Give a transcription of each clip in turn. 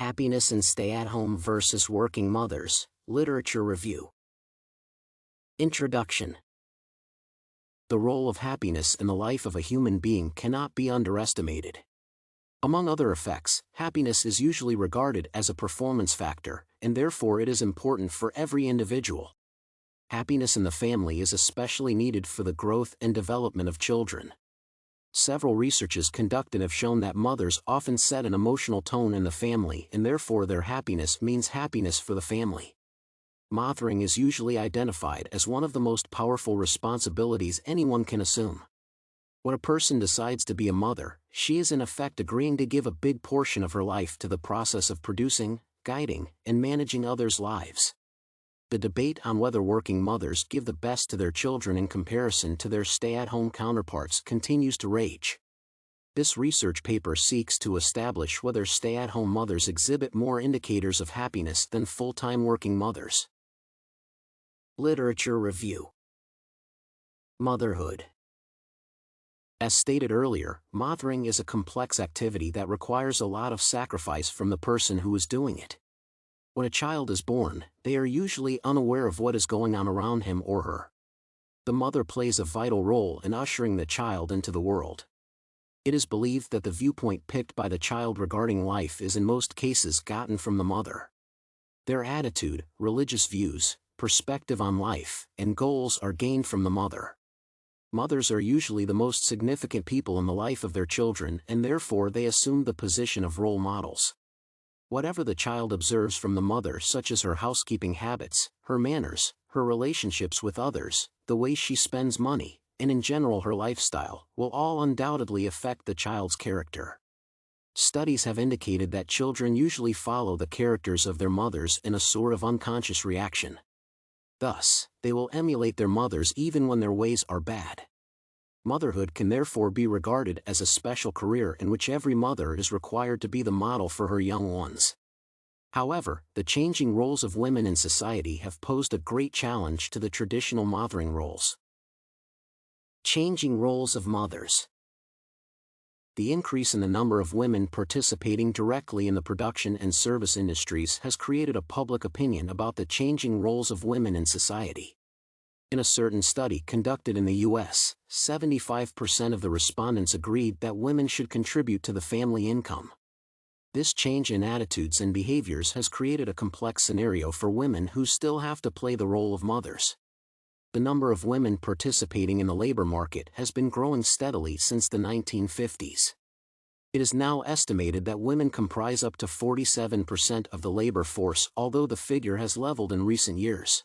Happiness and stay-at-home versus working mothers, literature review. Introduction. The role of happiness in the life of a human being cannot be underestimated. Among other effects, happiness is usually regarded as a performance factor, and therefore it is important for every individual. Happiness in the family is especially needed for the growth and development of children. Several researches conducted have shown that mothers often set an emotional tone in the family, and therefore their happiness means happiness for the family. Mothering is usually identified as one of the most powerful responsibilities anyone can assume. When a person decides to be a mother, she is in effect agreeing to give a big portion of her life to the process of producing, guiding, and managing others' lives. The debate on whether working mothers give the best to their children in comparison to their stay-at-home counterparts continues to rage. This research paper seeks to establish whether stay-at-home mothers exhibit more indicators of happiness than full-time working mothers. Literature review. Motherhood. As stated earlier, mothering is a complex activity that requires a lot of sacrifice from the person who is doing it. When a child is born, they are usually unaware of what is going on around him or her. The mother plays a vital role in ushering the child into the world. It is believed that the viewpoint picked by the child regarding life is in most cases gotten from the mother. Their attitude, religious views, perspective on life, and goals are gained from the mother. Mothers are usually the most significant people in the life of their children, and therefore they assume the position of role models. Whatever the child observes from the mother, such as her housekeeping habits, her manners, her relationships with others, the way she spends money, and in general her lifestyle, will all undoubtedly affect the child's character. Studies have indicated that children usually follow the characters of their mothers in a sort of unconscious reaction. Thus, they will emulate their mothers even when their ways are bad. Motherhood can therefore be regarded as a special career in which every mother is required to be the model for her young ones. However, the changing roles of women in society have posed a great challenge to the traditional mothering roles. Changing roles of mothers. The increase in the number of women participating directly in the production and service industries has created a public opinion about the changing roles of women in society. In a certain study conducted in the U.S., 75% of the respondents agreed that women should contribute to the family income. This change in attitudes and behaviors has created a complex scenario for women who still have to play the role of mothers. The number of women participating in the labor market has been growing steadily since the 1950s. It is now estimated that women comprise up to 47% of the labor force, although the figure has leveled in recent years.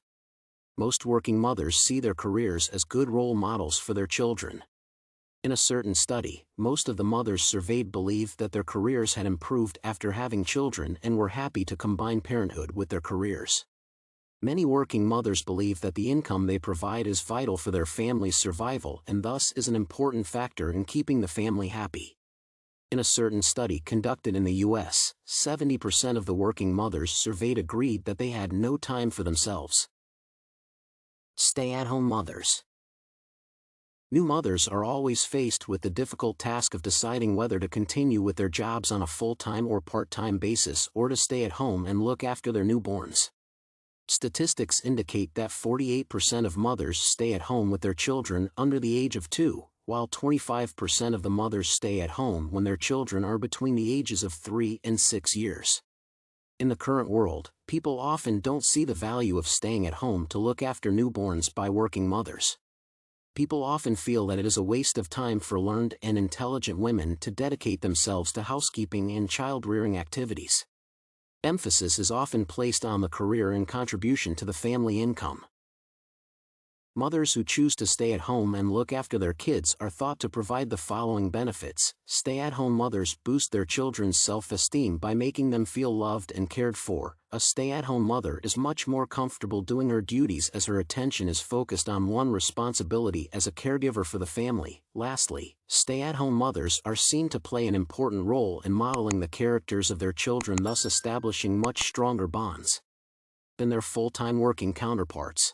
Most working mothers see their careers as good role models for their children. In a certain study, most of the mothers surveyed believed that their careers had improved after having children and were happy to combine parenthood with their careers. Many working mothers believe that the income they provide is vital for their family's survival and thus is an important factor in keeping the family happy. In a certain study conducted in the U.S., 70% of the working mothers surveyed agreed that they had no time for themselves. Stay-at-home mothers. New mothers are always faced with the difficult task of deciding whether to continue with their jobs on a full-time or part-time basis or to stay at home and look after their newborns. Statistics indicate that 48% of mothers stay at home with their children under the age of 2, while 25% of the mothers stay at home when their children are between the ages of 3 and 6 years. In the current world, people often don't see the value of staying at home to look after newborns by working mothers. People often feel that it is a waste of time for learned and intelligent women to dedicate themselves to housekeeping and child-rearing activities. Emphasis is often placed on the career and contribution to the family income. Mothers who choose to stay at home and look after their kids are thought to provide the following benefits. Stay-at-home mothers boost their children's self-esteem by making them feel loved and cared for. A stay-at-home mother is much more comfortable doing her duties as her attention is focused on one responsibility as a caregiver for the family. Lastly, stay-at-home mothers are seen to play an important role in modeling the characters of their children, thus establishing much stronger bonds than their full-time working counterparts.